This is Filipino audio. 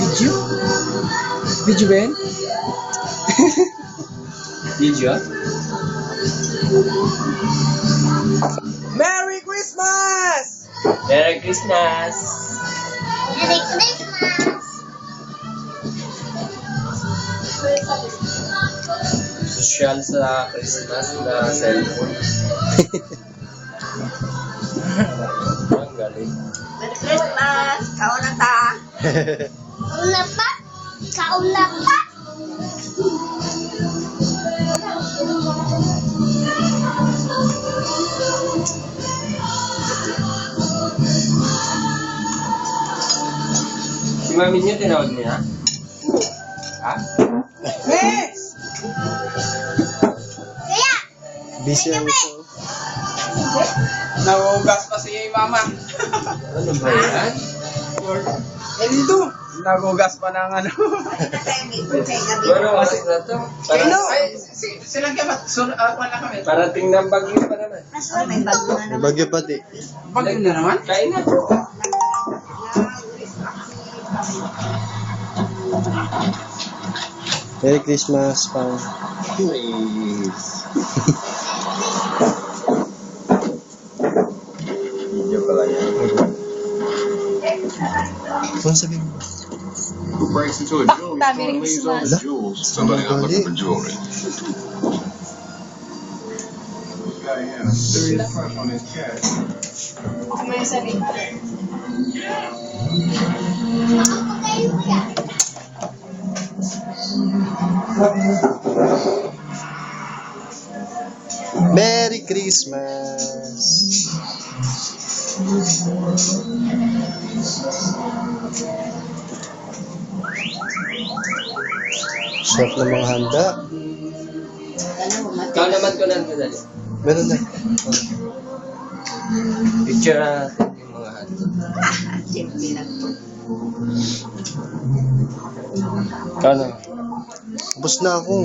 Video? Video ba yan? Video? Merry Christmas! Merry Christmas! Merry Christmas! Social sa Christmas na cellphone. Ang galing. Merry Christmas! Kauna ta! Kauna pa? Kauna pa? Si mami niyo tinawag niya? Ha? Yes! Kaya! Busy ang ito. Nagugas pa siya yung mama. Ano ba yan? Eh dito, nagugas pa ng ano. Ano kasi na to? Kino? Para, Ay, silang kapat. Wala kami. parating ng bagyo pa naman. May bago na naman. Bagyo pati. Bagyo na naman. Kain na. Merry Christmas, pang. Please. Video pala yan. Kung sabihin mo. Who breaks into a jewelry store and leaves all his jewels? Somebody out looking for jewelry. Guy had a serious crush on his cat. Merry Christmas! Sarap ng mga handa. Ikaw naman ko nang dali. Meron na. Picture natin yung mga hando. Simple lang to. Ikaw na. Tapos na ako.